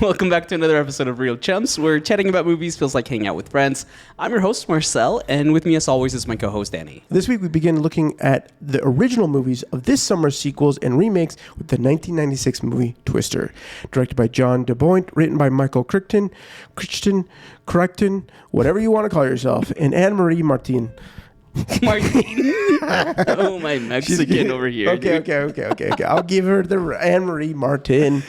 Welcome back to another episode of Real Chumps, where chatting about movies feels like hanging out with friends. I'm your host, Marcel, and with me, as always, is my co-host, Danny. This week, we begin looking at the original movies of this summer's sequels and remakes with the 1996 movie Twister, directed by John DeBoint, written by Michael Crichton, whatever you want to call yourself, and Anne-Marie Martin. Martin. Oh, my Mexican over here. Okay. I'll give her the Anne-Marie Martin,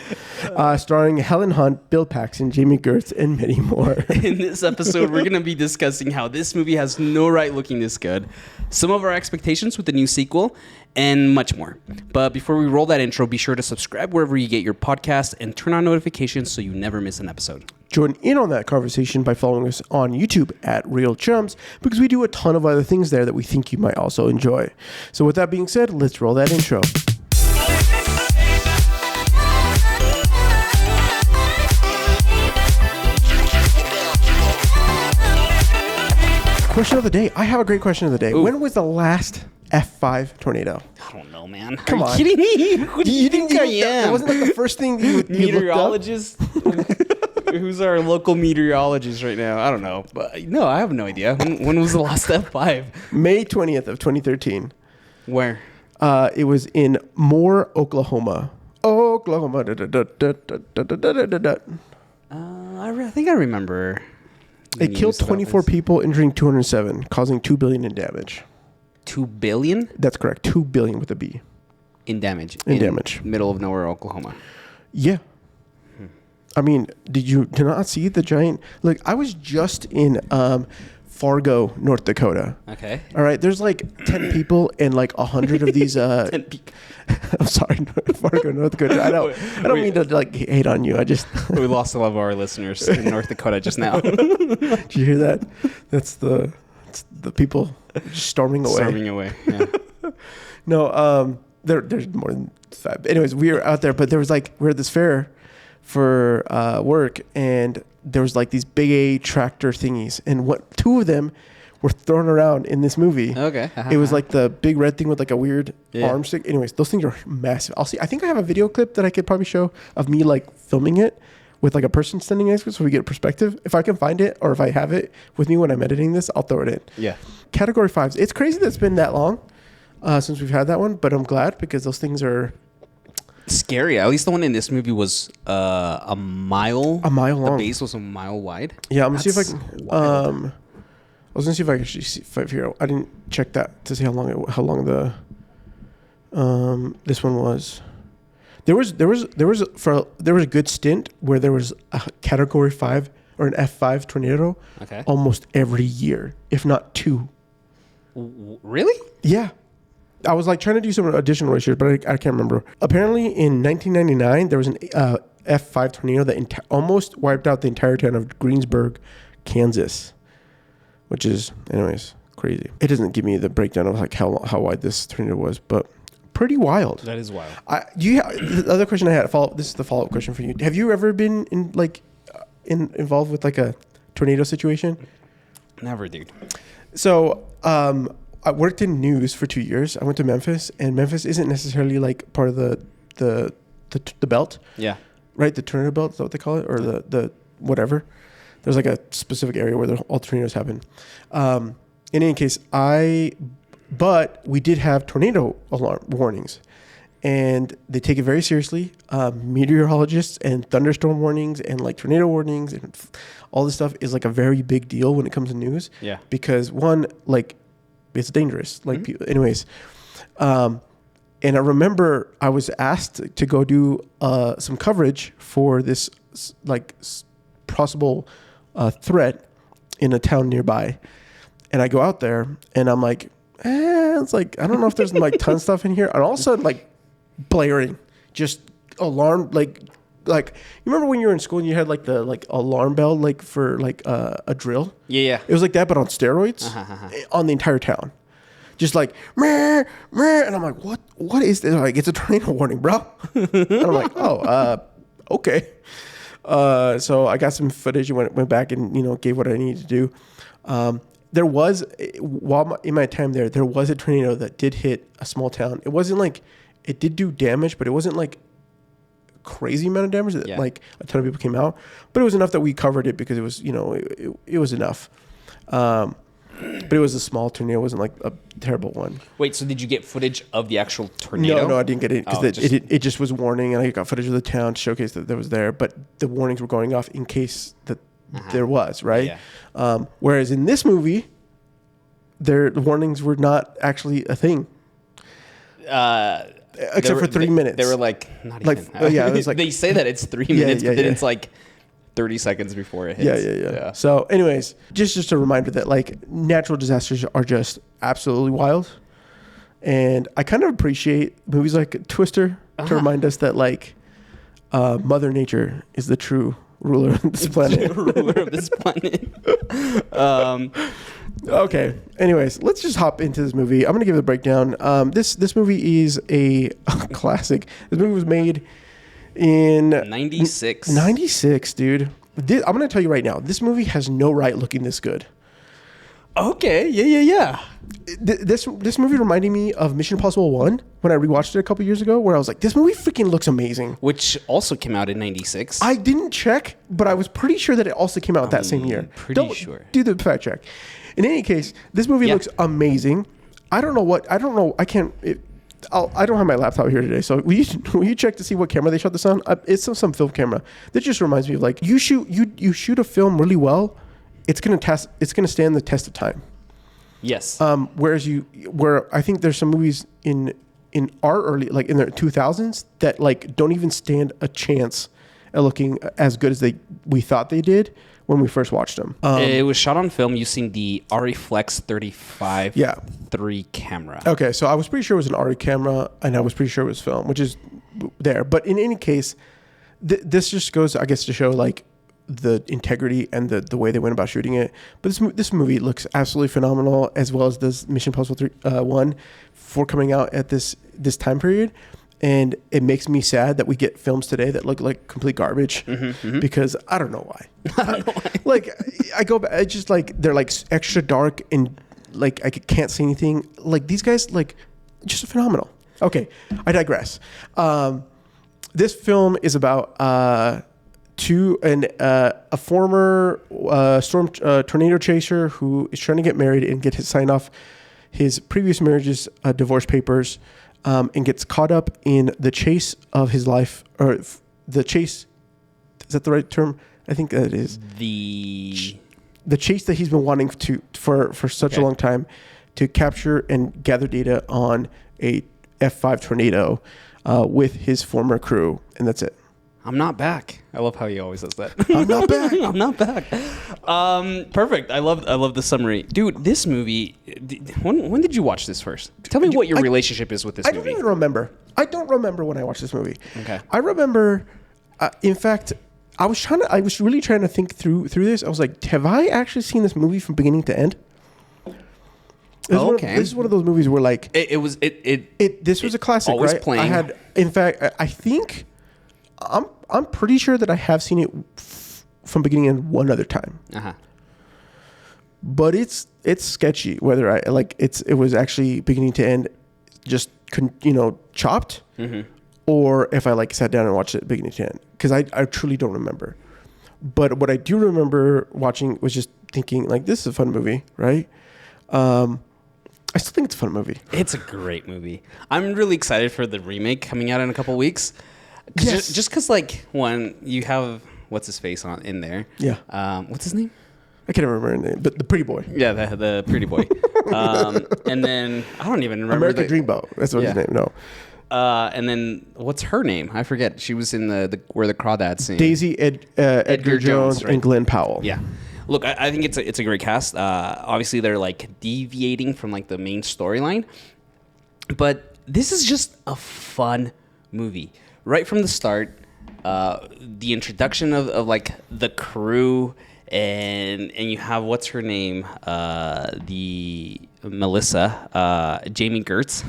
starring Helen Hunt, Bill Paxton, Jamie Gertz, and many more. In this episode, we're going to be discussing how this movie has no right looking this good, some of our expectations with the new sequel, and much more. But before we roll that intro, be sure to subscribe wherever you get your podcast and turn on notifications so you never miss an episode. Join in on that conversation by following us on YouTube at Real Chumps, because we do a ton of other things there that we think you might also enjoy. So with that being said, let's roll that intro. Question of the day. I have a great question of the day. Ooh. When was the last F5 tornado? I don't know, man. Come Are on. you kidding me? Who do you think I am? That wasn't like the first thing you Meteorologist? Who's our local meteorologist right now? I don't know. But no, I have no idea. When was the last F5? May 20th of 2013. Where? It was in Moore, Oklahoma. I think I remember. It killed 24 people, injuring 207, causing $2 billion in damage. 2 billion? That's correct. 2 billion with a B. In damage. In damage. Middle of nowhere, Oklahoma. Yeah. I mean, did you not see the giant? Like, I was just in Fargo, North Dakota. Okay. All right. There's like 10 people and like 100 of these. 10 people. I'm sorry, Fargo, North Dakota. I don't mean to like hate on you. I just we lost a lot of our listeners in North Dakota just now. Did you hear that? That's the people storming away. Storming away. Yeah. No, there's more than 5. Anyways, we were out there, but there was like we were at this fair for work, and there was like these big A tractor thingies, and 2 of them were thrown around in this movie. Okay. It was like the big red thing with like a weird arm stick. Anyways, those things are massive. I'll see. I think I have a video clip that I could probably show of me like filming it with like a person standing next to it, so we get a perspective. If I can find it, or if I have it with me when I'm editing this, I'll throw it in. Yeah. Category 5s. It's crazy that it's been that long since we've had that one, but I'm glad because those things are scary. At least the one in this movie was a mile. A mile long. The base was a mile wide. Yeah, I'm gonna see if I can. I was gonna see if I can actually figure out. I didn't check that to see how long the this one was. There was a good stint where there was a Category 5 or an F5 tornado. Okay. Almost every year, if not 2. Really? Yeah. I was like trying to do some additional research, but I can't remember. Apparently, in 1999, there was an F5 tornado that almost wiped out the entire town of Greensburg, Kansas, which is, anyways, crazy. It doesn't give me the breakdown of like how wide this tornado was, but pretty wild. That is wild. The other question I had, this is the follow-up question for you. Have you ever been involved with like a tornado situation? Never, dude. So, I worked in news for 2 years. I went to Memphis, and Memphis isn't necessarily like part of the belt. Yeah. Right? The tornado belt, is that what they call it? Or the whatever. There's like a specific area where all tornadoes happen. In any case, but we did have tornado alarm warnings, and they take it very seriously. Meteorologists and thunderstorm warnings and like tornado warnings and all this stuff is like a very big deal when it comes to news. Yeah. Because one, like, it's dangerous. Like, anyways. And I remember I was asked to go do some coverage for this like possible threat in a town nearby. And I go out there and I'm like, it's like, I don't know if there's like ton of stuff in here. And all of a sudden, like, blaring, just alarm, like you remember when you were in school and you had like the like alarm bell like for like a drill? Yeah. It was like that, but on steroids on the entire town. Just like, meh, meh. And I'm like, what is this? Like, it's a tornado warning, bro. And I'm like, okay. So I got some footage and went back and, gave what I needed to do. There was, in my time there was a tornado that did hit a small town. It wasn't like, it did do damage, but it wasn't like crazy amount of damage that like a ton of people came out, but it was enough that we covered it because it was, it was enough. But it was a small tornado. It wasn't like a terrible one. Wait, so did you get footage of the actual tornado? No, I didn't get it because it just was warning, and I got footage of the town to showcase that there was there. But the warnings were going off in case that there was, right? Yeah. Whereas in this movie, the warnings were not actually a thing. Except for 3 minutes. They were like, not even. Yeah, it was like, they say that it's 3 minutes, but then it's like 30 seconds before it hits. Yeah. So anyways, just a reminder that like natural disasters are just absolutely wild. And I kind of appreciate movies like Twister to remind us that like Mother Nature is the true ruler of this planet. Okay. Anyways, let's just hop into this movie. I'm going to give it a breakdown. This movie is a classic. This movie was made in 96. 96, dude. I'm going to tell you right now, this movie has no right looking this good. Okay. Yeah. This movie reminded me of Mission Impossible 1 when I rewatched it a couple years ago, where I was like, this movie freaking looks amazing. Which also came out in 96. I didn't check, but I was pretty sure that it also came out that same year. Pretty sure. Do the fact check. In any case, this movie looks amazing. I don't know. I don't have my laptop here today, so will you check to see what camera they shot this on? It's some film camera. That just reminds me of like you shoot a film really well, it's gonna stand the test of time. Yes. Where I think there's some movies in our early, like in the 2000s, that like don't even stand a chance at looking as good as we thought they did when we first watched them. It was shot on film using the Ariflex 35 3 camera. Okay, so I was pretty sure it was an ARRI camera, and I was pretty sure it was film, which is there. But in any case, this just goes, I guess, to show like the integrity and the way they went about shooting it. But this movie looks absolutely phenomenal, as well as this Mission Impossible 1 for coming out at this time period. And it makes me sad that we get films today that look like complete garbage because I don't know why. Like I go back, it's just like they're like extra dark and like I can't see anything. Like these guys, like just phenomenal. Okay, I digress. This film is about a former tornado chaser who is trying to get married and get his sign off his previous marriage's divorce papers. And gets caught up in the chase of his life, or the chase. Is that the right term? I think that is the chase that he's been wanting for such a long time, to capture and gather data on a F5 tornado with his former crew, and that's it. I'm not back. I love how he always says that. I'm not back. I'm not back. Perfect. I love the summary, dude. This movie. When did you watch this first? Tell me what your relationship is with this movie. I don't even remember. I don't remember when I watched this movie. Okay. I remember. In fact, I was really trying to think through this. I was like, have I actually seen this movie from beginning to end? This is one of those movies where like this was a classic. Always right? playing. In fact, I think. I'm pretty sure that I have seen it from beginning and one other time. But it's sketchy whether I like it was actually beginning to end just chopped, or if I like sat down and watched it beginning to end, because I truly don't remember. But what I do remember watching was just thinking like, this is a fun movie, right? I still think it's a fun movie. It's a great movie. I'm really excited for the remake coming out in a couple weeks. Yes. Just because, like, when you have what's his face in there. Yeah. What's his name? I can't remember his name, but the pretty boy. Yeah, the pretty boy. And then I don't even remember. American Dreamboat. That's what his name. No. And then what's her name? I forget. She was in the Where the Crawdads Sing. Daisy Edgar Jones, right? And Glenn Powell. Yeah. Look, I think it's a great cast. Obviously, they're like deviating from like the main storyline, but this is just a fun movie. Right from the start, the introduction of like the crew, and you have what's her name, the Melissa, Jamie Gertz,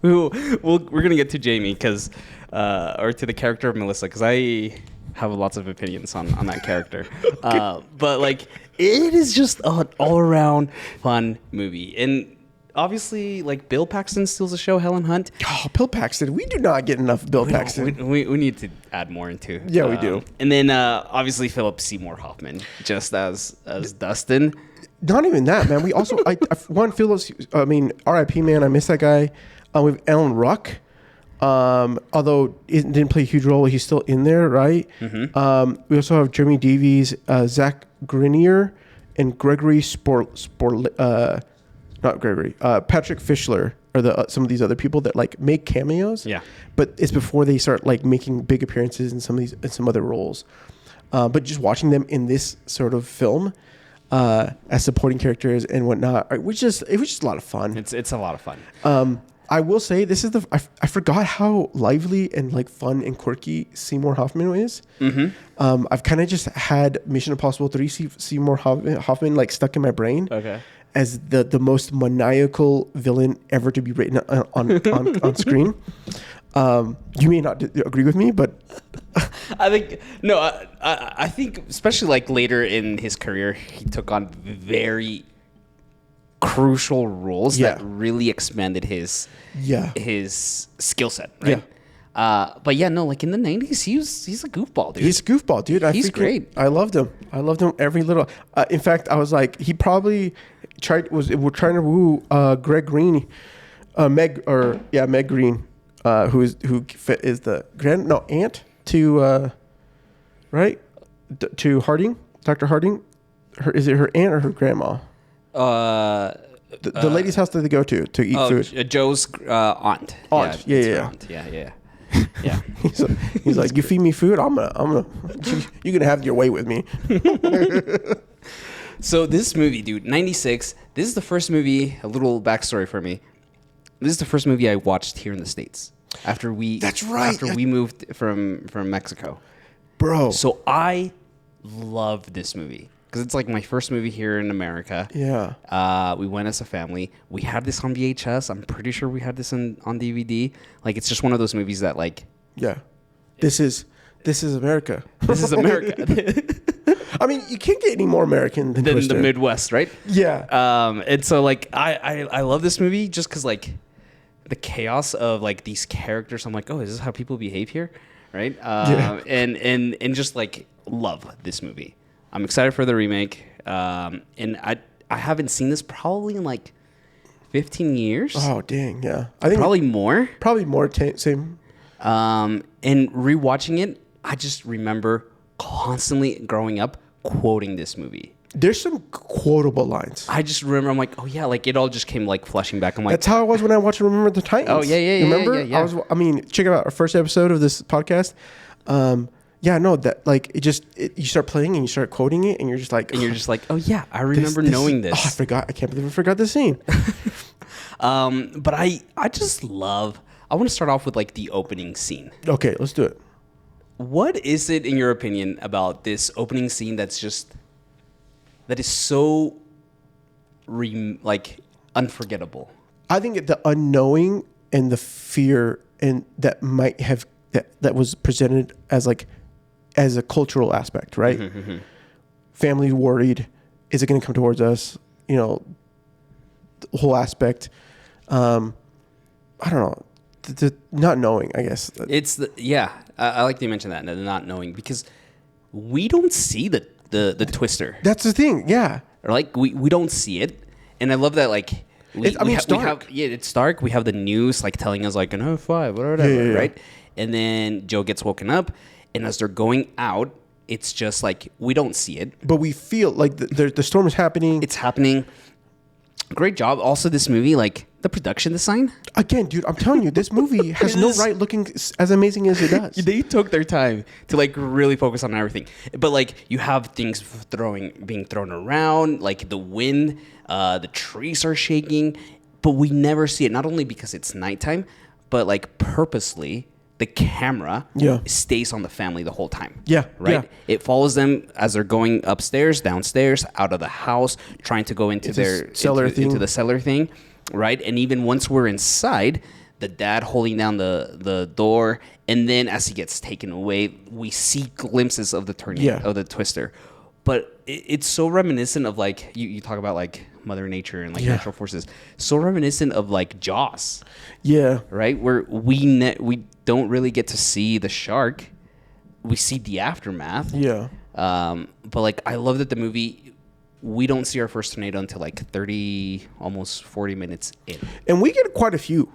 who we're gonna get to Jamie or to the character of Melissa, because I have lots of opinions on that character. But like, it is just an all around fun movie, and obviously, like Bill Paxton steals the show. Helen Hunt. Oh, Bill Paxton. We do not get enough Bill Paxton. We need to add more into. Yeah, we do. And then obviously Philip Seymour Hoffman, just as Dustin. Not even that, man. We also R.I.P. man. I miss that guy. We have Alan Ruck. Although he didn't play a huge role, he's still in there, right? Mm-hmm. We also have Jeremy Davies, Zach Grenier, and Gregory Patrick Fischler are some of these other people that like make cameos. Yeah. But it's before they start like making big appearances in some other roles. But just watching them in this sort of film as supporting characters and whatnot, it was just a lot of fun. It's a lot of fun. I will say this is I forgot how lively and like fun and quirky Seymour Hoffman is. Mm-hmm. I've kind of just had Mission Impossible 3 Seymour Hoffman like stuck in my brain. Okay. As the most maniacal villain ever to be written on screen. You may not agree with me, but I think I think especially like later in his career, he took on very crucial roles that really expanded his skill set. Right. Yeah. But yeah, no, like in the 90s, he's a goofball, dude. He's a goofball, dude. He's great. I loved him. Every little. In fact, I was like, he probably we're trying to woo Greg Green, Meg Green, who is the aunt to to Harding, Dr. Harding. Is it her aunt or her grandma? The lady's house that they go to eat food. Joe's aunt. Aunt. Yeah. Aunt. Yeah. Yeah. he's like, you feed me food, I'm gonna you're gonna have your way with me. So this movie, dude, 96. This is the first movie. A little backstory for me. This is the first movie I watched here in the States after we. That's right. After we moved from Mexico, bro. So I love this movie because it's like my first movie here in America. Yeah. We went as a family. We had this on VHS. I'm pretty sure we had this on DVD. Like it's just one of those movies that like. Yeah. This is America. This is America. I mean, you can't get any more American than Twister. The Midwest, right? Yeah. And so like I love this movie just because like the chaos of like these characters. I'm like, oh, is this how people behave here, right? Yeah. And just like love this movie. I'm excited for the remake. And I haven't seen this probably in like 15 years. Oh dang, yeah. I think probably more. Probably more. Same. And rewatching it, I just remember constantly growing up quoting this movie. There's some quotable lines. I just remember, I'm like, oh yeah, like it all just came like flashing back. I'm like, that's how I was when I watched Remember the Titans. Oh yeah. Remember? Yeah. I mean, check out our first episode of this podcast. That like you start playing and you start quoting it and you're just like, oh yeah, I remember knowing this. Oh, I forgot. I can't believe I forgot this scene. But I just love. I want to start off with like the opening scene. Okay, let's do it. What is it in your opinion about this opening scene that is so unforgettable? I think the unknowing and the fear and that might have that was presented as a cultural aspect, right? Mm-hmm. Family worried, is it going to come towards us? You know, the whole aspect. I don't know. The not knowing, I guess. I like that you mentioned that, the not knowing, because we don't see the twister. That's the thing, yeah. Or like we don't see it, and I love that like. It's dark. It's dark. We have the news like telling us like an 05, whatever, right? And then Joe gets woken up, and as they're going out, it's just like we don't see it, but we feel like the storm is happening. It's happening. Great job. Also, this movie, like the production design. Again, dude, I'm telling you, this movie has no right looking as amazing as it does. They took their time to like really focus on everything. But like you have things being thrown around, like the wind, the trees are shaking, but we never see it. Not only because it's nighttime, but like purposely. The camera stays on the family the whole time. Yeah. Right? Yeah. It follows them as they're going upstairs, downstairs, out of the house, trying to go into the cellar thing. Right? And even once we're inside, the dad holding down the door, and then as he gets taken away, we see glimpses of the turning of the twister. but it's so reminiscent of like you talk about like Mother Nature and like natural forces. So reminiscent of like Jaws. Yeah. Right, where we don't really get to see the shark. We see the aftermath. Yeah. But like I love that the movie, we don't see our first tornado until like 30, almost 40 minutes in, and we get quite a few.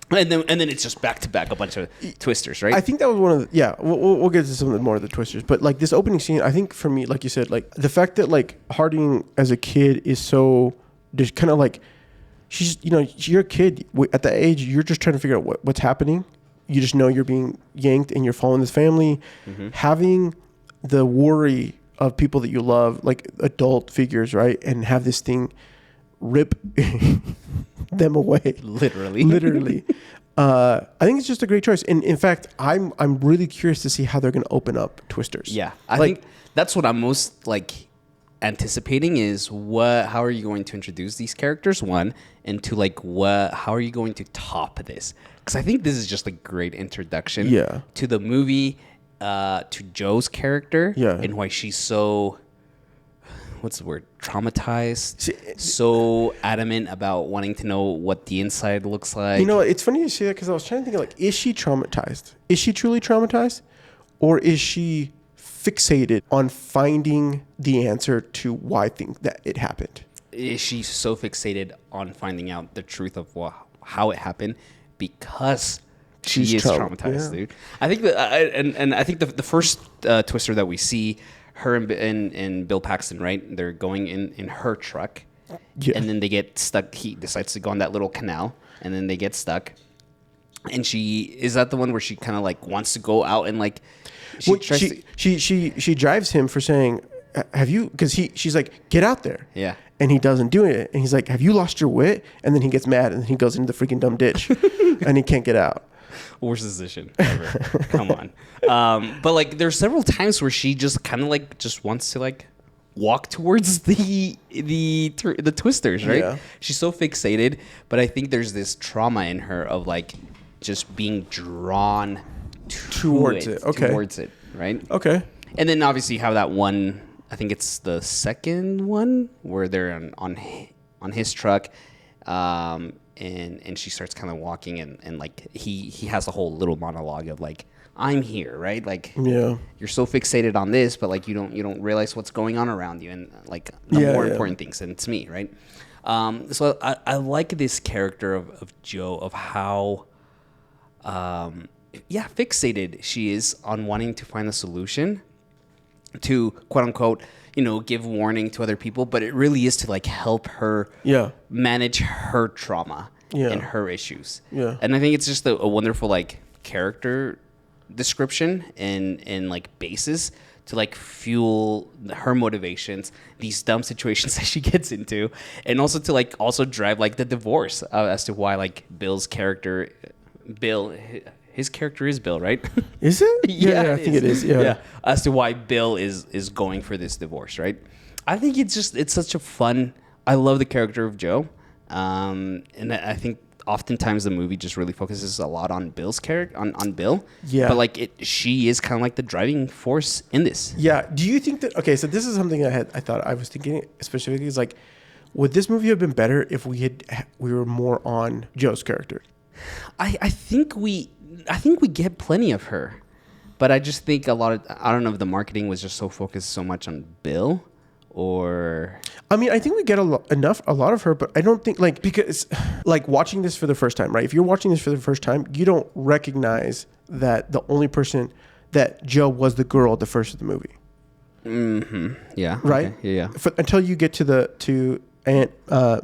And then it's just back to back a bunch of twisters, right? I think that was one of the, we'll get to some of the more of the twisters, but like this opening scene, I think for me, like you said, like the fact that like Harding as a kid is so just kind of like, she's, you know, you're a kid at that age, you're just trying to figure out what's happening. You just know you're being yanked and you're following this family. Having the worry of people that you love, like adult figures, right? And have this thing rip them away. Literally. I think it's just a great choice. And in fact, I'm really curious to see how they're going to open up twisters. Yeah. I think that's what I'm most like anticipating is how are you going to introduce these characters, one, and two, like how are you going to top this? Because I think this is just a great introduction to the movie, to Joe's character, and why she's so, what's the word, traumatized, so adamant about wanting to know what the inside looks like. You know, it's funny you say that because I was trying to think of like, is she traumatized? Is she truly traumatized? Or is she fixated on finding the answer to why that it happened? Is she so fixated on finding out the truth of how it happened because she is traumatized, dude? I think that, and I think the first twister that we see, her and Bill Paxton, right? They're going in her truck, and then they get stuck. He decides to go on that little canal, and then they get stuck. And is that the one where she kind of like wants to go out and like she drives him for saying, "Have you?" Because she's like, "Get out there." Yeah. And he doesn't do it, and he's like, "Have you lost your wit?" And then he gets mad, and he goes into the freaking dumb ditch, and he can't get out. Worst decision ever. Come on. But like there's several times where she just kind of like just wants to like walk towards the twisters, right? Yeah. She's so fixated, but I think there's this trauma in her of like just being drawn towards it, right? Okay. And then obviously how that one, I think it's the second one where they're on his truck, and she starts kind of walking and like he has a whole little monologue of like, I'm here, right? Like, you're so fixated on this, but like you don't realize what's going on around you and like the more important things, and it's me, right? So I like this character of Joe, of how fixated she is on wanting to find a solution to, quote unquote, give warning to other people, but it really is to like help her manage her trauma and her issues. Yeah. And I think it's just a wonderful like character description and like basis to like fuel her motivations, these dumb situations that she gets into, and also to like also drive like the divorce as to why like his character is Bill, right? Is it? Yeah, I think it is. Yeah. As to why Bill is going for this divorce, right? I think it's such a fun. I love the character of Joe, and I think oftentimes the movie just really focuses a lot on Bill's character, on Bill. Yeah. But like she is kind of like the driving force in this. Yeah. Do you think that? Okay, so this is something I thought I was thinking specifically is like, would this movie have been better if we were more on Joe's character? I think we get plenty of her, but I just think I don't know if the marketing was just so focused so much on Bill, or I mean, I think we get a lot of her, but I don't think because watching this for the first time, right? If you're watching this for the first time, you don't recognize that the only person that Joe was the girl at the first of the movie. Mm-hmm. Yeah. Right. Okay. Yeah. Until you get to Aunt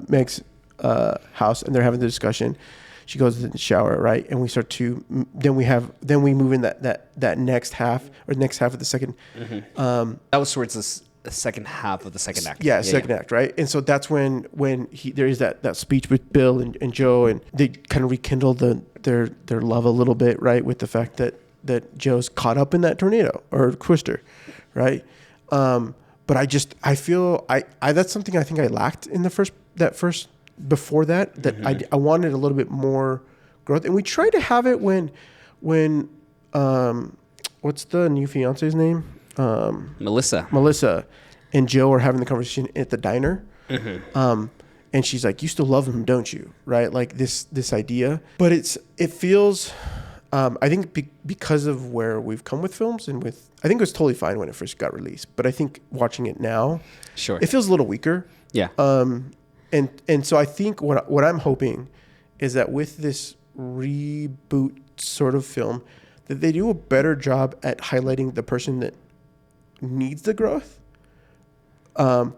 Meg's house and they're having the discussion. She goes in the shower, right? And we start to then we move in that next half of the second. Mm-hmm. That was towards the second half of the second act. Yeah, second act, right? And so that's when there is that speech with Bill and Joe, and they kind of rekindle their love a little bit, right? With the fact that Joe's caught up in that tornado or twister, right? But I feel that's something I think I lacked in the first before that mm-hmm. I wanted a little bit more growth, and we tried to have it when what's the new fiance's name? Melissa, and Jill are having the conversation at the diner. And she's like, you still love him, don't you? Right? Like this idea. But it feels, I think because of where we've come with films and I think it was totally fine when it first got released. But I think watching it now, sure, it feels a little weaker. Yeah. And so I think what I'm hoping is that with this reboot sort of film, that they do a better job at highlighting the person that needs the growth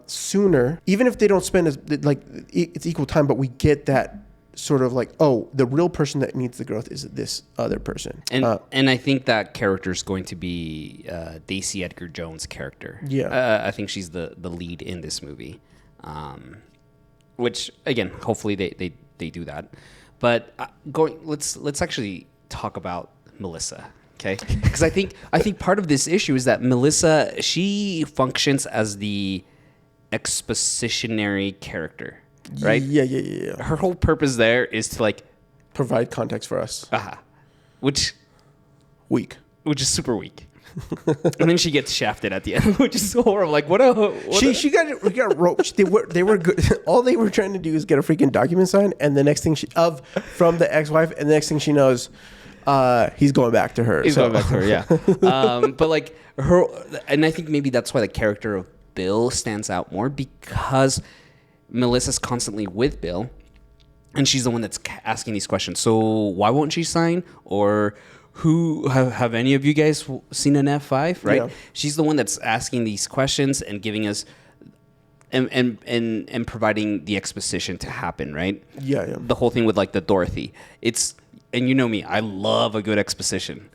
sooner, even if they don't spend it's equal time, but we get that sort of like, oh, the real person that needs the growth is this other person. And I think that character is going to be Daisy Edgar Jones' character. Yeah. I think she's the lead in this movie, which again, hopefully they do that. But let's actually talk about Melissa. Okay, because I think part of this issue is that Melissa, she functions as the expositionary character, right? Yeah. Her whole purpose there is to like provide context for us. Which is super weak. And then she gets shafted at the end, which is horrible. Like she got roped. They were good. All they were trying to do is get a freaking document signed, and the next thing from the ex-wife, and the next thing she knows, he's going back to her. Going back to her, yeah. But like her, and I think maybe that's why the character of Bill stands out more, because Melissa's constantly with Bill, and she's the one that's asking these questions. So why won't she sign? Or who have any of you guys seen an F5? Right? Yeah. She's the one that's asking these questions and giving us and providing the exposition to happen. Right? Yeah. The whole thing with like the Dorothy. And you know me, I love a good exposition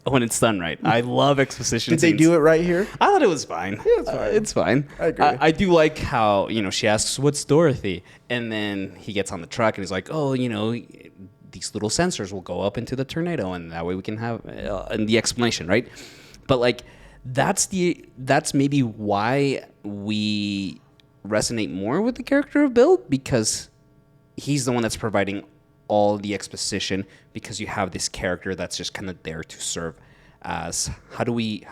when it's done right. I love exposition. Did they do it right here? I thought it was fine. Yeah, it's fine. It's fine. I agree. I do like how, she asks, what's Dorothy? And then he gets on the truck and he's like, oh, these little sensors will go up into the tornado, and that way we can have and the explanation, right? But like, that's maybe why we resonate more with the character of Bill, because he's the one that's providing all the exposition, because you have this character that's just kind of there to serve as how do we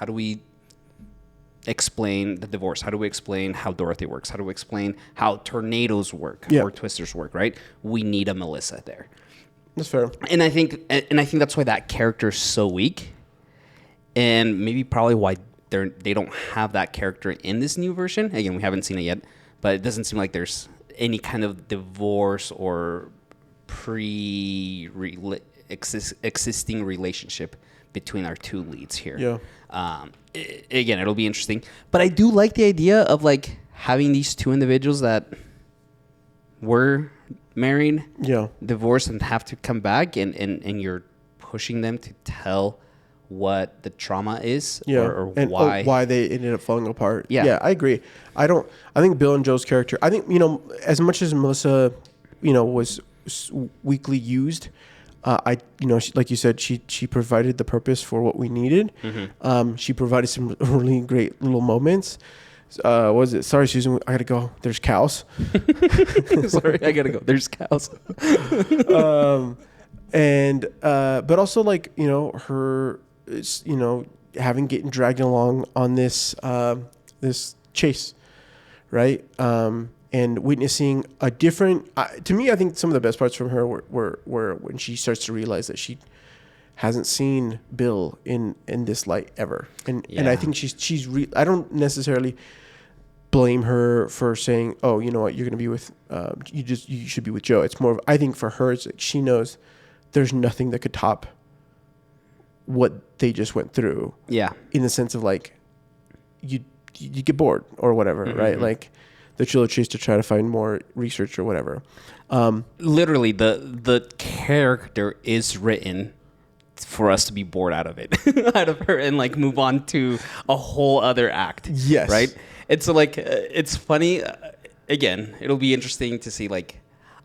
explain the divorce? How do we explain how Dorothy works? How do we explain how tornadoes work or twisters work, right? We need a Melissa there. That's fair. And I think that's why that character is so weak, and maybe probably why they don't have that character in this new version. Again, we haven't seen it yet, but it doesn't seem like there's any kind of divorce or existing relationship between our two leads here. Yeah. Again, it'll be interesting, but I do like the idea of like having these two individuals that were married, divorced, and have to come back, and you're pushing them to tell what the trauma is, or why they ended up falling apart. Yeah, I agree. I think Bill and Joe's character, I think, as much as Melissa, was weakly used, like you said, she provided the purpose for what we needed. She provided some really great little moments. What was it? Sorry, Susan, I gotta go. There's cows. Sorry, I gotta go. There's cows. But also like, her, getting dragged along on this chase, right? And witnessing a different, to me, I think some of the best parts from her were when she starts to realize that she hasn't seen Bill in this light ever. And I think I don't necessarily blame her for saying, oh, you know what, you're going to be with, you should be with Joe. It's more of, I think for her, it's like she knows there's nothing that could top what they just went through. Yeah. In the sense of like, you get bored or whatever, right? Like, the chill chase to try to find more research or whatever. Literally, the character is written for us to be bored out of it, out of her, and like move on to a whole other act. Yes. Right? And so like, it's funny. Again, it'll be interesting to see like,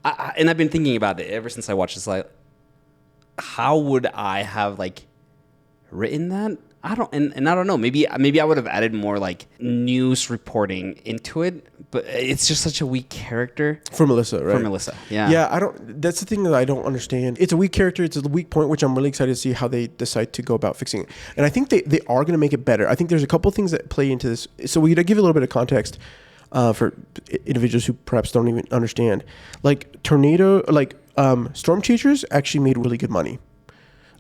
and I've been thinking about it ever since I watched this. Like, how would I have like written that? I don't, and I don't know. Maybe I would have added more like news reporting into it, but it's just such a weak character for Melissa, right? For Melissa, yeah. Yeah, I don't. That's the thing that I don't understand. It's a weak character. It's a weak point, which I'm really excited to see how they decide to go about fixing it. And I think they are going to make it better. I think there's a couple of things that play into this. So we got to give a little bit of context for individuals who perhaps don't even understand. Like storm chasers actually made really good money.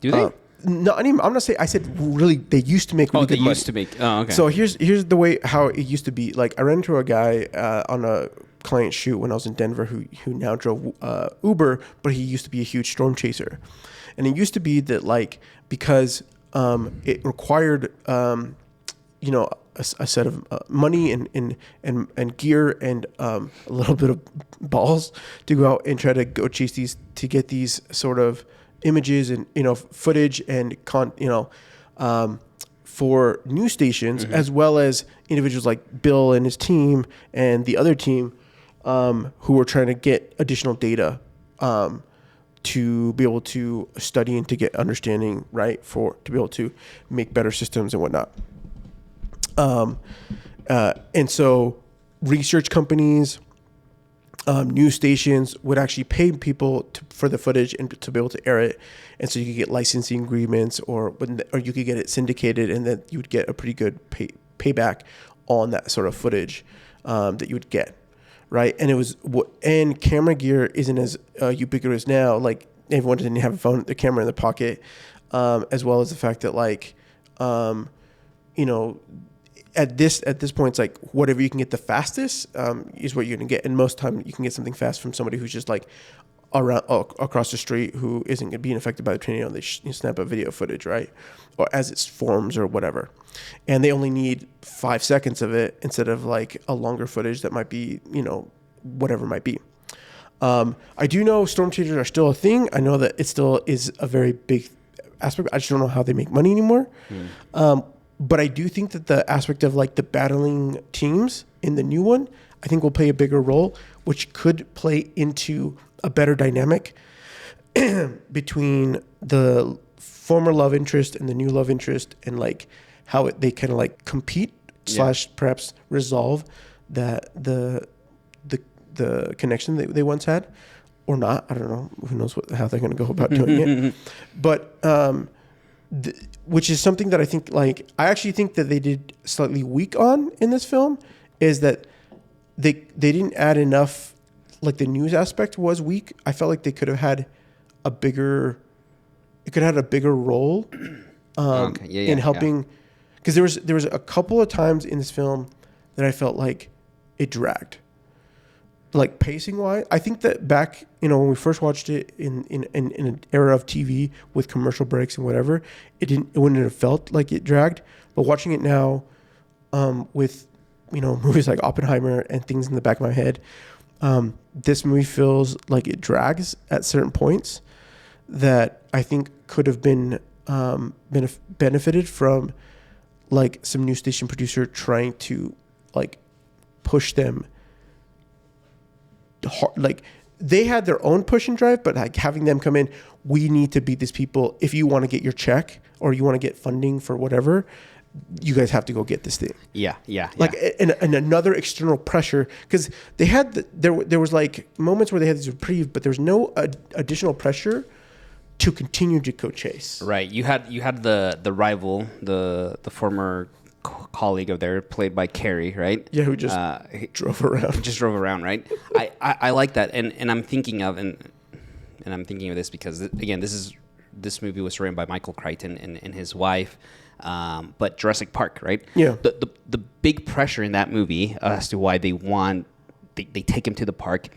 Do they? No, I'm not saying. I said really. They used to make really good money. They used to make. Oh, okay. So here's the way how it used to be. Like I ran into a guy on a client shoot when I was in Denver who now drove Uber, but he used to be a huge storm chaser, and it used to be that like because it required a set of money and gear and a little bit of balls to go out and try to go chase these to get these sort of images and footage and for news stations, as well as individuals like Bill and his team and the other team who were trying to get additional data to be able to study and to get understanding, right, to be able to make better systems and whatnot. And so research companies, news stations would actually pay people for the footage and to be able to air it. And so you could get licensing agreements or you could get it syndicated, and then you would get a pretty good payback on that sort of footage that you would get, right? And camera gear isn't as ubiquitous now. Like everyone didn't have the camera in their pocket, as well as the fact that at this point, it's like whatever you can get the fastest is what you're gonna get, and most time you can get something fast from somebody who's just like across the street who isn't being affected by the tornado. They snap a video footage, right, or as it forms or whatever, and they only need 5 seconds of it instead of like a longer footage that might be whatever it might be. I do know storm chasers are still a thing. I know that it still is a very big aspect. I just don't know how they make money anymore. But I do think that the aspect of like the battling teams in the new one, I think will play a bigger role, which could play into a better dynamic between the former love interest and the new love interest, and like how they kind of like compete / perhaps resolve that the connection that they once had, or not. I don't know. Who knows how they're going to go about doing it. But which is something that I think, like, I actually think that they did slightly weak on in this film, is that they didn't add enough. Like the news aspect was weak. I felt like they could have had a bigger role in helping, because there was a couple of times in this film that I felt like it dragged. Like pacing wise, I think that back, when we first watched it in an era of TV with commercial breaks and whatever, it wouldn't have felt like it dragged. But watching it now, with movies like Oppenheimer and things in the back of my head, this movie feels like it drags at certain points that I think could have been benefited from, like some news station producer trying to like push them. Like they had their own push and drive, but like having them come in, we need to be these people. If you want to get your check or you want to get funding for whatever, you guys have to go get this thing. Yeah. Like and another external pressure, because they had there was like moments where they had this reprieve, but there was no additional pressure to continue to go chase. Right. You had the rival, the former colleague of there, played by Carrie, right? Yeah, who just drove around. Right? I like that, and I'm thinking of this because again, this movie was written by Michael Crichton and his wife, but Jurassic Park, right? Yeah. The big pressure in that movie as to why they take him to the park,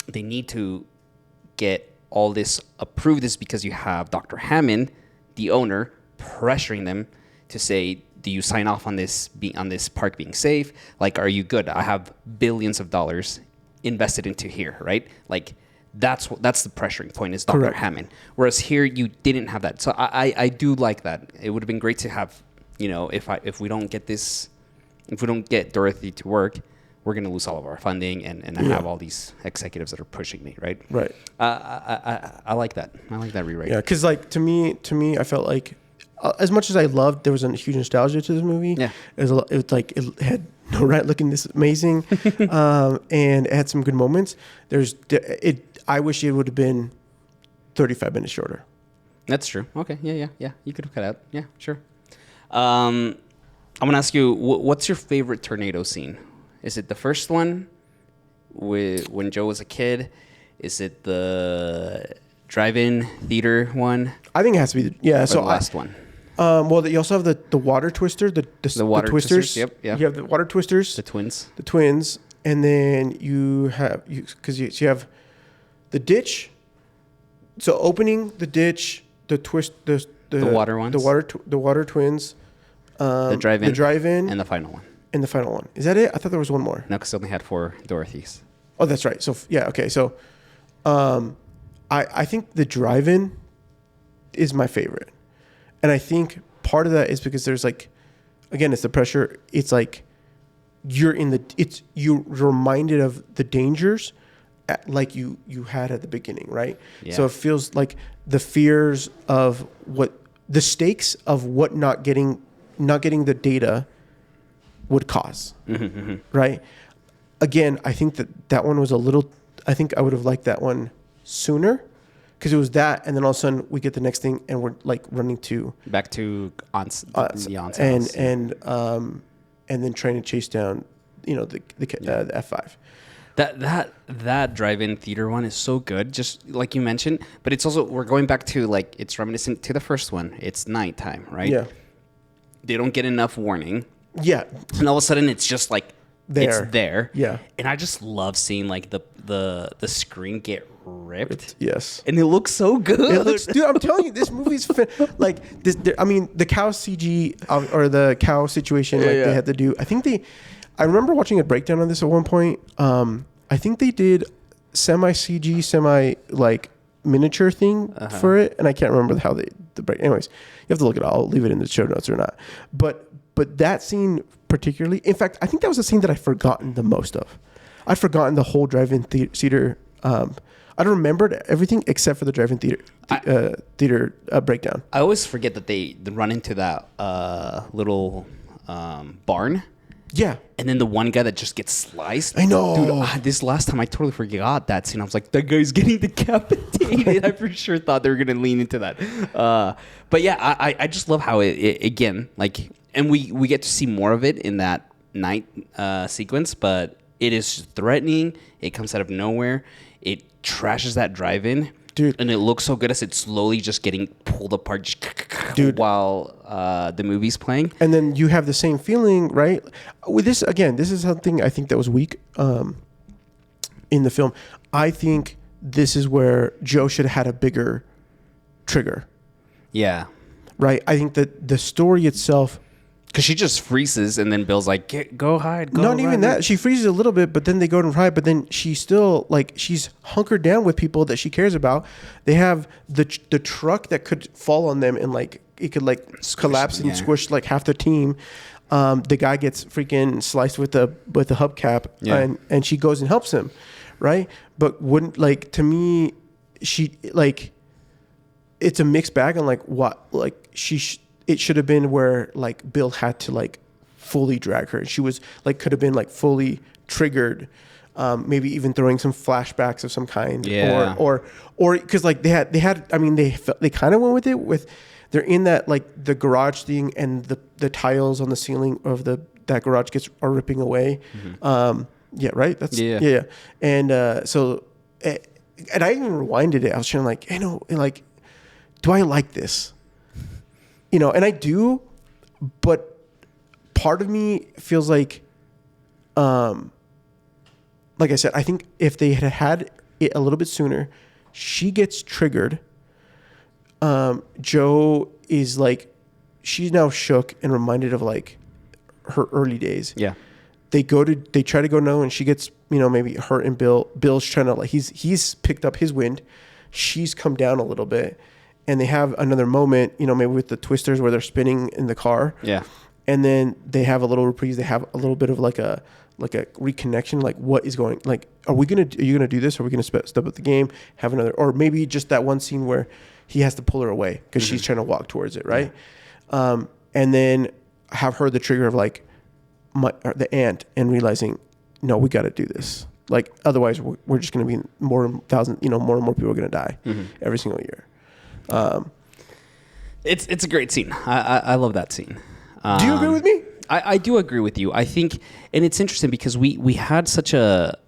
they need to get all this approved, is because you have Dr. Hammond, the owner, pressuring them to say, do you sign off on this park being safe? Like, are you good? I have billions of dollars invested into here, right? Like, that's the pressuring point, is Dr. Correct. Hammond. Whereas here, you didn't have that. So I do like that. It would have been great to have, if we don't get Dorothy to work, we're going to lose all of our funding and have all these executives that are pushing me, right? Right. I like that. I like that rewrite. Yeah, because like to me, I felt like as much as I loved, there was a huge nostalgia to this movie. Yeah. It had no right looking this amazing, and it had some good moments. I wish it would have been 35 minutes shorter. That's true. Okay. Yeah. You could have cut out. Yeah, sure. I'm gonna ask you, what's your favorite tornado scene? Is it the first one when Joe was a kid? Is it the drive-in theater one? I think it has to be the last one. Well, you also have the water twister, the water twisters. Yep. Yeah. You have the water twisters, The twins, and then you have you have the ditch. So opening the ditch, the twist, the water ones, the water twins, the drive-in, and the final one. Is that it? I thought there was one more. No, because they only had 4 Dorothys. Oh, that's right. So yeah, okay. So, I think the drive-in is my favorite, and I think part of that is because there's again, it's the pressure. It's like you're reminded of the dangers, like you had at the beginning, right? Yeah. So it feels like the fears of the stakes of what not getting the data would cause, right? Again, I think that one was I think I would have liked that one sooner, because it was that, and then all of a sudden we get the next thing, and we're running back to the aunt's house. and then trying to chase down, the F5. That drive-in theater one is so good, just like you mentioned. But it's also, we're going back to it's reminiscent to the first one. It's nighttime, right? Yeah. They don't get enough warning. Yeah. And all of a sudden it's just it's there. Yeah. And I just love seeing the screen get ripped. Yes. And it looks so good. Dude, I'm telling you, this movie's this. I mean, the cow CG or the cow situation they had to do. I remember watching a breakdown on this at one point. I think they did semi CG, semi miniature thing for it, and I can't remember how the break. Anyways, you have to look it up. I'll leave it in the show notes or not. But that scene particularly, in fact, I think that was the scene that I'd forgotten the most of. I'd forgotten the whole drive-in theater. I don't remember everything except for the drive-in theater breakdown. I always forget that they run into that little barn. Yeah. And then the one guy that just gets sliced. I know. Dude, this last time I totally forgot that scene. I was like, that guy's getting decapitated. I for sure thought they were going to lean into that. But yeah, I just love how it again, and we get to see more of it in that night sequence, but it is threatening. It comes out of nowhere. It trashes that drive-in. Dude. And it looks so good as it's slowly just getting pulled apart, dude, while the movie's playing. And then you have the same feeling, right? With this, again, this is something I think that was weak in the film. I think this is where Joe should have had a bigger trigger. Yeah. Right? I think that the story itself... Because she just freezes, and then Bill's like, go hide, go Not even that. She freezes a little bit, but then they go to hide, but then she's still, she's hunkered down with people that she cares about. They have the truck that could fall on them, and, it could, collapse and squish, half the team. The guy gets freaking sliced with the hubcap, and she goes and helps him, right? But wouldn't, to me, she, it's a mixed bag on, what, it should have been where Bill had to fully drag her. She was could have been fully triggered, maybe even throwing some flashbacks of some kind. Yeah. Or because they had. I mean, they kind of went with it. They're in that the garage thing, and the tiles on the ceiling of that garage are ripping away. Mm-hmm. Yeah. Right. That's yeah. And so, and I even rewinded it. I was trying do I like this? And I do, but part of me feels like I said, I think if they had it a little bit sooner, she gets triggered. Joe is she's now shook and reminded of her early days. Yeah. They try to go no, and she gets, maybe hurt, and Bill's trying to he's picked up his wind. She's come down a little bit. And they have another moment, maybe with the twisters where they're spinning in the car. Yeah. And then they have a little reprise. They have a little bit of a reconnection. What is going? Are you gonna do this? Are we gonna step up the game? Have another, or maybe just that one scene where he has to pull her away because she's trying to walk towards it, right? and then have her the trigger of like the aunt and realizing, no, we got to do this. Like otherwise, we're just going to be more and more people are going to die every single year. It's a great scene. I love that scene. Do you agree with me? I do agree with you. I think, and it's interesting because we had such a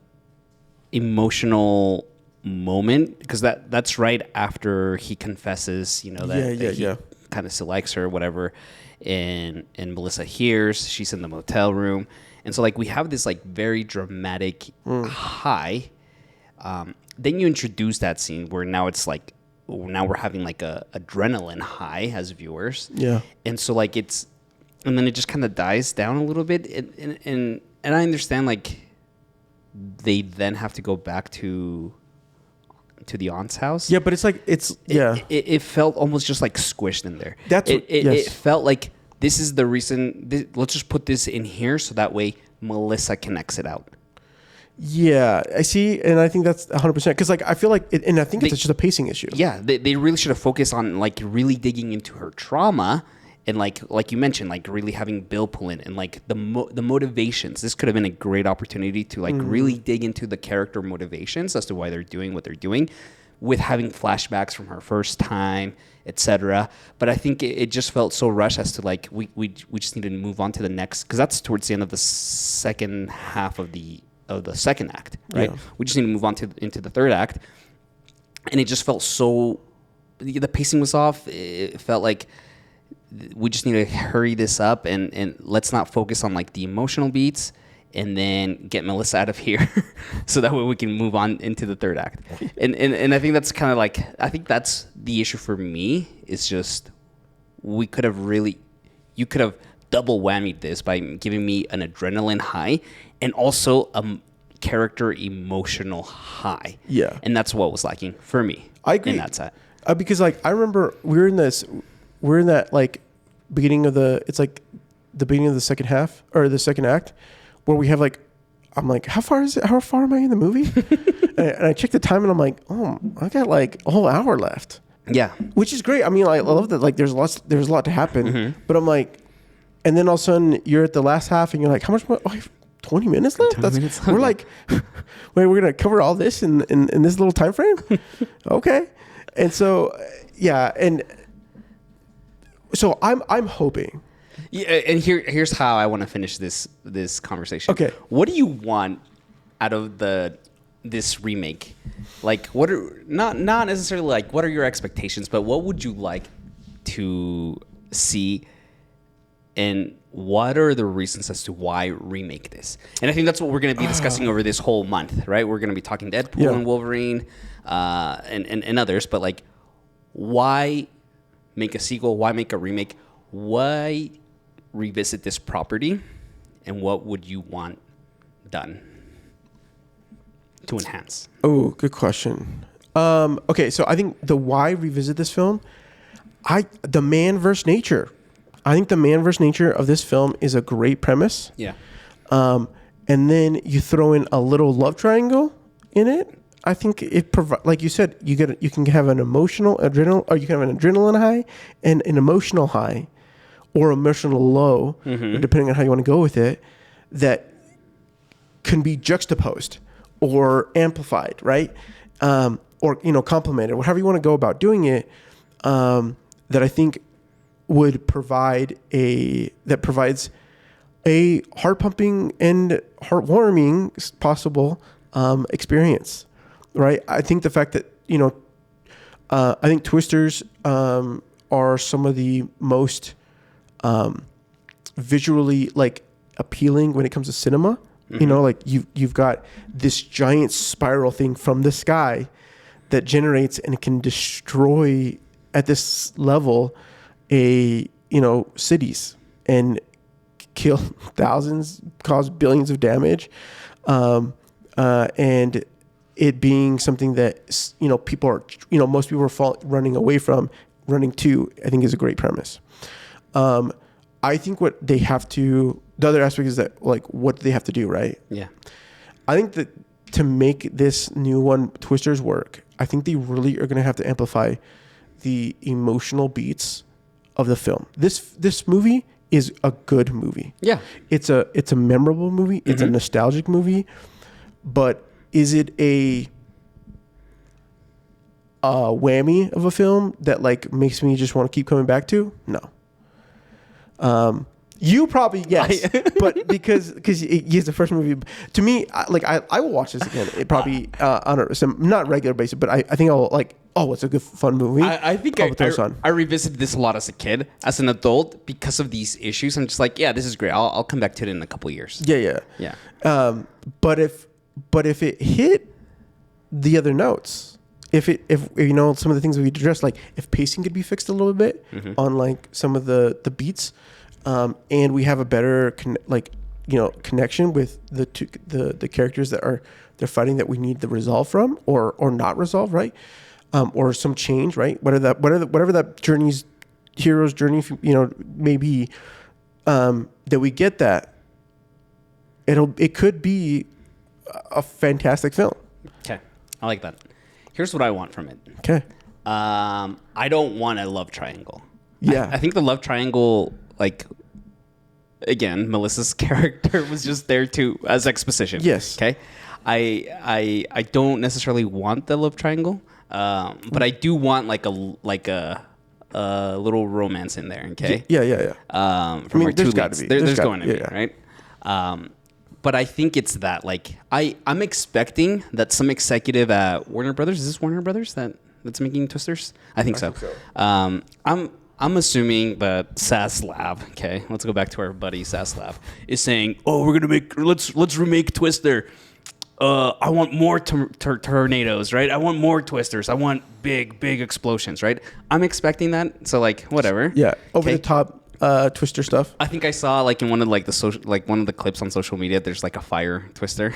emotional moment because that's right after he confesses, that he kind of still likes her or whatever, and Melissa hears, she's in the motel room, and so like we have this like very dramatic high. Then you introduce that scene where now it's like now we're having like a adrenaline high as viewers, and so like and then it just kind of dies down a little bit, and I understand like they then have to go back to the aunt's house. Yeah, but it's like it felt almost just like squished in there. It felt like this is the reason. Let's just put this in here so that way Melissa can exit out. Yeah, I see, and I think that's 100% because like I feel like, and I think it's just a pacing issue. Yeah, they really should have focused on like really digging into her trauma. And like you mentioned, like really having Bill pull in and like the motivations. This could have been a great opportunity to like really dig into the character motivations as to why they're doing what they're doing, with having flashbacks from her first time, etc. But I think it just felt so rushed as to like we just need to move on to the next, because that's towards the end of the second half of the second act, right? Yeah. We just need to move on into the third act, and it just felt so. The pacing was off. It felt like we just need to hurry this up and let's not focus on like the emotional beats and then get Melissa out of here so that way we can move on into the third act. And I think that's kind of like, I think that's the issue for me, is just you could have double whammied this by giving me an adrenaline high and also a character emotional high. Yeah. And that's what was lacking for me. I agree. In that set. Because like I remember we're in that like beginning of it's like the beginning of the second half or the second act where we have like, I'm like, how far am I in the movie? and I check the time and I'm like, oh, I got like a whole hour left. Yeah. Which is great. I mean, I love that. Like there's a lot to happen, but I'm like, and then all of a sudden you're at the last half and you're like, how much more? Oh, I have 20 minutes left? We're like, wait, we're going to cover all this in this little time frame? Okay. And so, yeah. And so I'm hoping. Yeah, and here's how I want to finish this conversation. Okay. What do you want out of this remake? Like, what are not necessarily like what are your expectations, but what would you like to see, and what are the reasons as to why remake this? And I think that's what we're going to be discussing over this whole month, right? We're going to be talking Deadpool and Wolverine, and others, but like, why make a sequel? Why make a remake? Why revisit this property? And what would you want done to enhance? Oh, good question. Okay, so I think the why revisit this film, the man versus nature. I think the man versus nature of this film is a great premise. Yeah. And then you throw in a little love triangle in it. I think it provides, like you said, you can have an emotional adrenaline, or you can have an adrenaline high and an emotional high, or emotional low, depending on how you want to go with it, that can be juxtaposed or amplified, right? Or complemented, whatever you want to go about doing it. That I think would provides a heart pumping and heartwarming possible experience. Right. I think the fact that, I think Twisters are some of the most visually like appealing when it comes to cinema. Like you've got this giant spiral thing from the sky that generates and can destroy at this level cities and kill thousands, cause billions of damage, and it being something that people are most people are running away from, running to, I think is a great premise. I think what they have to, the other aspect is that like what do they have to do, right? Yeah. I think that to make this new one Twisters work, I think they really are going to have to amplify the emotional beats of the film. This movie is a good movie. Yeah. It's a memorable movie. It's a nostalgic movie. But is it a whammy of a film that like makes me just want to keep coming back to? No. You probably yes, but because it's the first movie. To me, I will watch this again. It probably on some not regular basis, but I think I'll like. Oh, it's a good fun movie. I think I revisited this a lot as a kid. As an adult, because of these issues, I'm just like, yeah, this is great. I'll come back to it in a couple of years. Yeah. But if it hit the other notes, if you know some of the things we addressed, like if pacing could be fixed a little bit on like some of the beats. And we have a better connection with the characters that they're fighting that we need the resolve from or not resolve, right? Or some change, right? Whatever that hero's journey, maybe that we get that it could be a fantastic film. Okay, I like that. Here's what I want from it. Okay, I don't want a love triangle. Yeah, I think the love triangle. Like, again, Melissa's character was just there as exposition. Yes. Okay. I don't necessarily want the love triangle, but I do want like a little romance in there. Okay. Yeah. From our there's two got leads. to be. There's going to be, right? But I think it's that like I'm expecting that some executive at Warner Brothers. Is this Warner Brothers that's making Twisters? I think so. I'm assuming that SAS Lab, okay, let's go back to our buddy SAS Lab, is saying, oh, let's remake Twister. I want more tornadoes, right? I want more Twisters. I want big explosions, right? I'm expecting that. So like, whatever. Yeah. Over the top Twister stuff. I think I saw like in one of one of the clips on social media, there's like a fire Twister.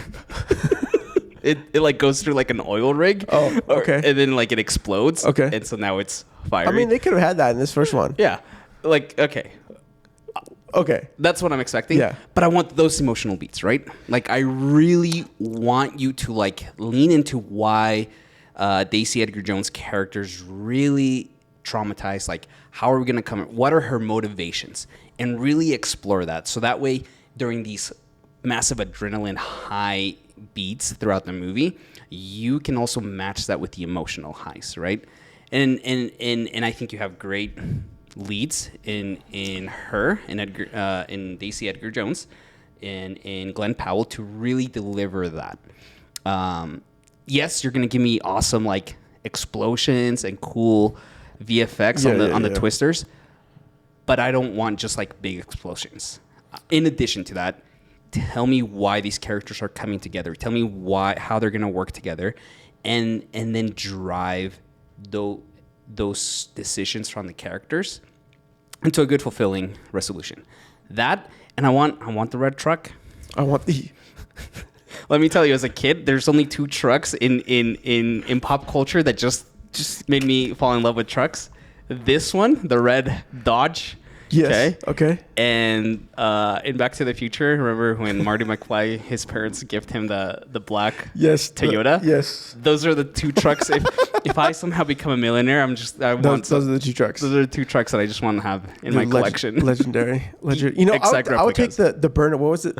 It like goes through like an oil rig. Oh, okay. And then like it explodes. Okay. And so now it's fire. I mean, they could have had that in this first one. Yeah. Like, okay. That's what I'm expecting. Yeah. But I want those emotional beats, right? Like, I really want you to like lean into why Daisy Edgar Jones' character's really traumatized. Like, how are we going to come? What are her motivations? And really explore that. So that way, during these massive adrenaline high beats throughout the movie, you can also match that with the emotional highs, right? And I think you have great leads in her, in Daisy Edgar Jones, in Glenn Powell to really deliver that. Yes, you're gonna give me awesome like explosions and cool VFX on the Twisters, but I don't want just like big explosions. In addition to that, tell me why these characters are coming together. Tell me how they're gonna work together, and then drive those decisions from the characters into a good, fulfilling resolution. That, and I want the red truck. I want the. Let me tell you, as a kid, there's only two trucks in pop culture that just made me fall in love with trucks. This one, the red Dodge. Yes. Okay. And in Back to the Future, remember when Marty McFly, his parents gift him the black Toyota? Yes. Those are the two trucks. If I somehow become a millionaire, those are the two trucks. Those are the two trucks that I just want to have in my collection. Legendary. You know, I would take the burner. What was it?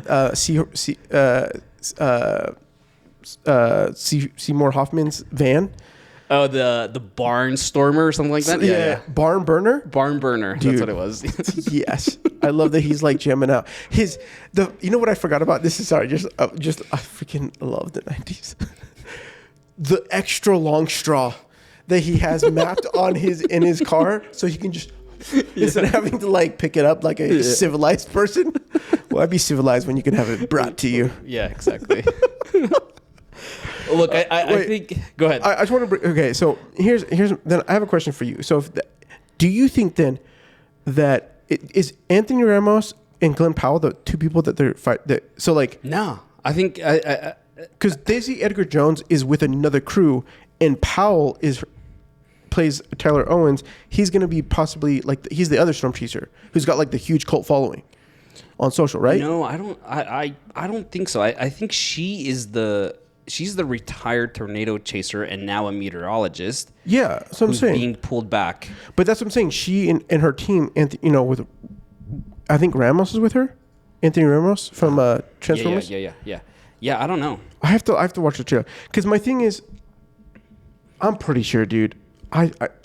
Seymour Hoffman's van. Oh, the Barnstormer or something like that? Yeah. Barn burner? Barn burner. Dude. That's what it was. Yes. I love that he's like jamming out. You know what I forgot about? This is sorry. I freaking love the 90s. The extra long straw that he has mapped in his car so he can just instead of having to like pick it up like a civilized person. Well, I'd be civilized when you can have it brought to you. Yeah, exactly. Look, I think. Go ahead. I just want to bring. Okay, so here's. Then I have a question for you. So, do you think then that is Anthony Ramos and Glenn Powell the two people that they're fight? So like. No, I think because Daisy Edgar Jones is with another crew, and Powell plays Tyler Owens. He's going to be possibly like he's the other Storm Chaser who's got like the huge cult following on social, right? No, I don't think so. I think she is the she's the retired tornado chaser and now a meteorologist. Yeah, that's what I'm saying. Being pulled back. But that's what I'm saying. She and her team, and with, I think Ramos is with her, Anthony Ramos from Transformers. Yeah, I don't know. I have to watch the trailer because my thing is, I'm pretty sure, dude.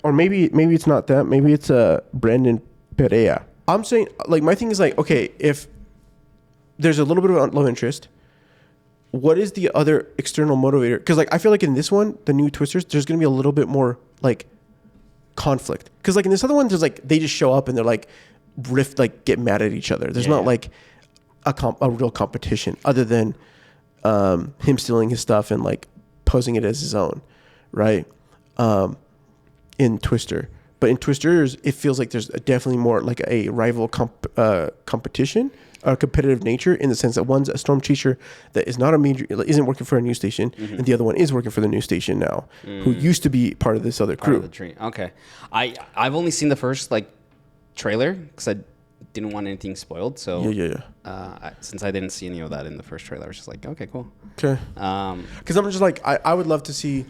Or maybe it's not that. Maybe it's Brandon Perea. I'm saying, like, my thing is like, okay, if there's a little bit of love interest, what is the other external motivator? Because like I feel like in this one, the new Twisters, there's gonna be a little bit more like conflict. Because like in this other one, there's like they just show up and they're like get mad at each other. There's not like a real competition other than him stealing his stuff and like posing it as his own, right? In Twister. But in Twisters, it feels like there's definitely more like a rival competition, a competitive nature, in the sense that one's a storm chaser that is not isn't working for a news station, and the other one is working for the news station now, who used to be part of this other crew. Okay, I've only seen the first like trailer because I didn't want anything spoiled. So since I didn't see any of that in the first trailer, I was just like, okay, cool. Okay. Because I'm just like I would love to see.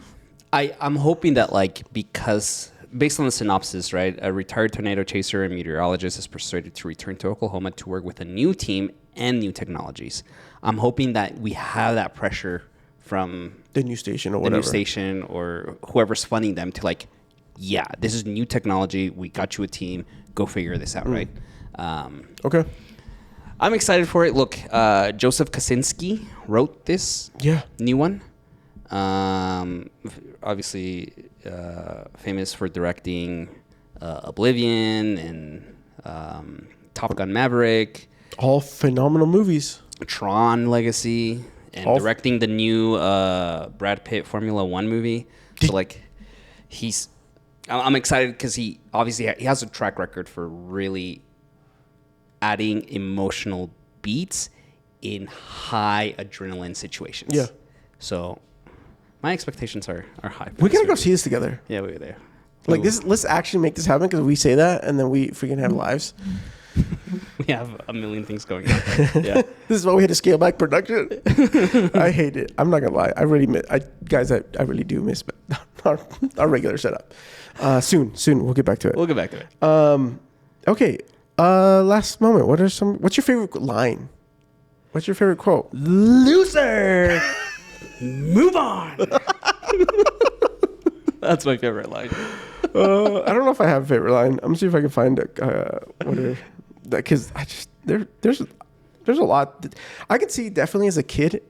I'm hoping that like because. Based on the synopsis, right, a retired tornado chaser and meteorologist is persuaded to return to Oklahoma to work with a new team and new technologies. I'm hoping that we have that pressure from the news station or whatever. The news station or whoever's funding them to like, yeah, this is new technology. We got you a team. Go figure this out, right? Okay. I'm excited for it. Look, Joseph Kosinski wrote this new one. Obviously famous for directing Oblivion and Top Gun Maverick. All phenomenal movies. Tron Legacy. And directing the new Brad Pitt Formula One movie. So like I'm excited because he has a track record for really adding emotional beats in high adrenaline situations. Yeah. So my expectations are high. We gotta go see this together. Yeah, we're there. Like this, let's actually make this happen because we say that and then we freaking have lives. We have a million things going on. Yeah, this is why we had to scale back production. I hate it. I'm not gonna lie. I really miss. I really do miss our regular setup. Soon we'll get back to it. We'll get back to it. Okay. Last moment. What's your favorite line? What's your favorite quote? Loser. Move on. That's my favorite line. I don't know if I have a favorite line. I'm gonna see if I can find whatever. Because there's a lot. I could see definitely as a kid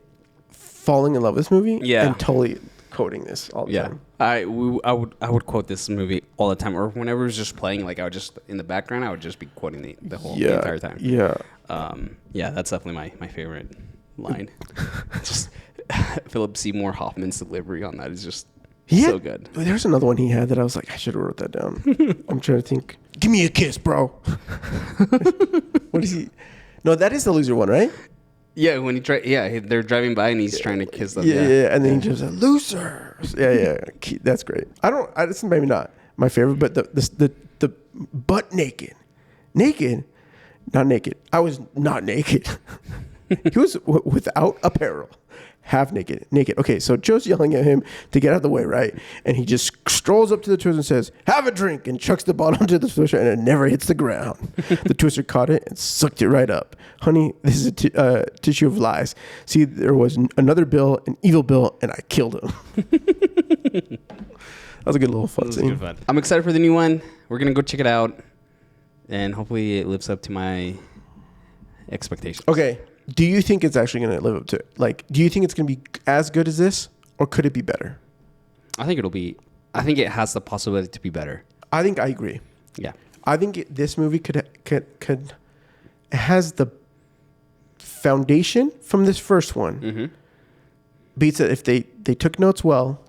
falling in love with this movie. Yeah. And totally quoting this all the time. I would quote this movie all the time, or whenever it was just playing, like I would just in the background, I would just be quoting the entire time. Yeah. That's definitely my favorite line. Just Philip Seymour Hoffman's delivery on that is just so good. There's another one he had that I was like, I should have wrote that down. I'm trying to think. Give me a kiss, bro. What is he? No, that is the loser one, right? Yeah, when they're driving by and he's trying to kiss them. Yeah, and then he just loser. Yeah, that's great. It's maybe not my favorite, but the butt naked, not naked. I was not naked. He was without apparel, half naked. Okay, so Joe's yelling at him to get out of the way, right? And he just strolls up to the Twister and says, "Have a drink," and chucks the bottle onto the Twister, and it never hits the ground. The Twister caught it and sucked it right up. Honey, this is a tissue of lies. See, there was another Bill, an evil Bill, and I killed him. That was a good little fun scene. I'm excited for the new one. We're going to go check it out, and hopefully it lives up to my expectations. Okay. Do you think it's actually going to live up to it? Like, do you think it's going to be as good as this, or could it be better? I think it has the possibility to be better. I think I agree. Yeah. I think this movie could has the foundation from this first one. Mm-hmm. Beats it if they took notes well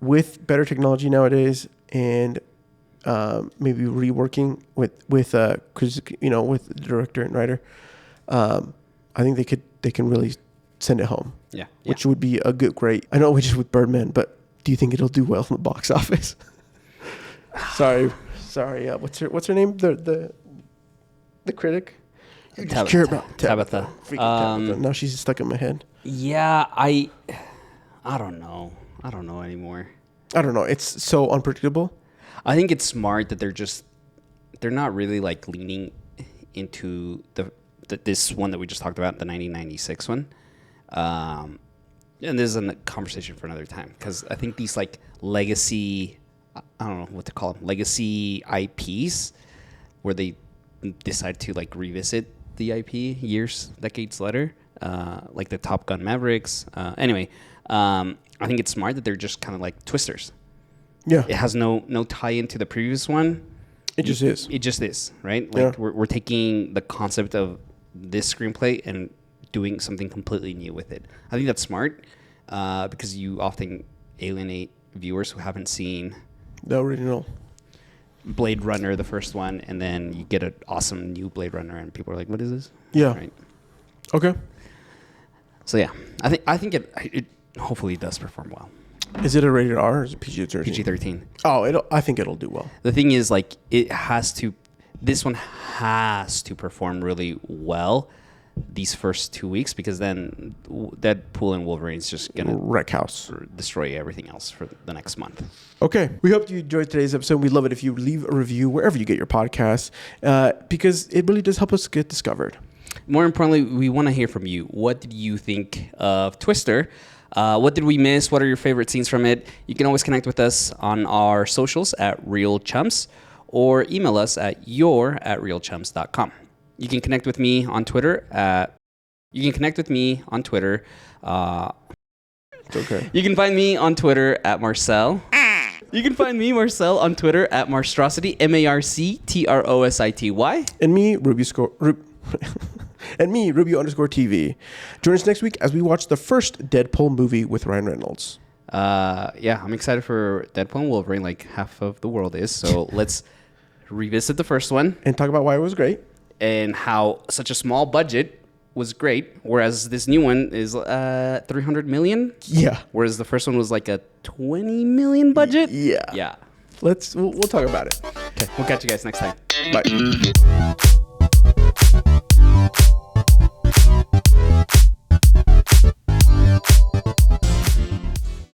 with better technology nowadays and maybe reworking with the director and writer. I think they can really send it home. Yeah. Which would be a great. I know we just with Birdman, but do you think it'll do well in the box office? Sorry. What's her name? The critic. I just care about Tabitha. Tabitha. Now she's stuck in my head. Yeah, I don't know. I don't know anymore. I don't know. It's so unpredictable. I think it's smart that they're not really like leaning into this one that we just talked about, the 1996 one. And this is a conversation for another time, because I think these like legacy, I don't know what to call them, legacy IPs, where they decide to like revisit the IP decades later, like the Top Gun Mavericks. Anyway, I think it's smart that they're just kind of like twisters. Yeah. It has no tie into the previous one. It just is. It just is, right? Like we're taking the concept of this screenplay and doing something completely new with it. I think that's smart, because you often alienate viewers who haven't seen the original Blade Runner, the first one, and then you get an awesome new Blade Runner, and people are like, "What is this?" Yeah. Right. Okay. So yeah, I think it hopefully does perform well. Is it a rated R or is it PG-13? PG-13. Oh, I think it'll do well. The thing is, like, this one has to perform really well these first 2 weeks, because then Deadpool and Wolverine is just gonna wreck house, destroy everything else for the next month. Okay, we hope you enjoyed today's episode. We'd love it if you leave a review wherever you get your podcasts, because it really does help us get discovered. More importantly, we want to hear from you. What did you think of Twister? What did we miss? What are your favorite scenes from it? You can always connect with us on our socials at Real Chums, or email us at realchums.com. You can connect with me on Twitter it's okay. You can find me on Twitter at Marcel. You can find me, Marcel, on Twitter at Marstrosity, MarCtrosity. And me, Rubio_TV. Join us next week as we watch the first Deadpool movie with Ryan Reynolds. Yeah, I'm excited for Deadpool and Wolverine, like half of the world is. So let's revisit the first one. And talk about why it was great. And how such a small budget was great, whereas this new one is 300 million. Yeah. Whereas the first one was like a 20 million budget. Yeah. Yeah. We'll talk about it. Okay, we'll catch you guys next time. Bye.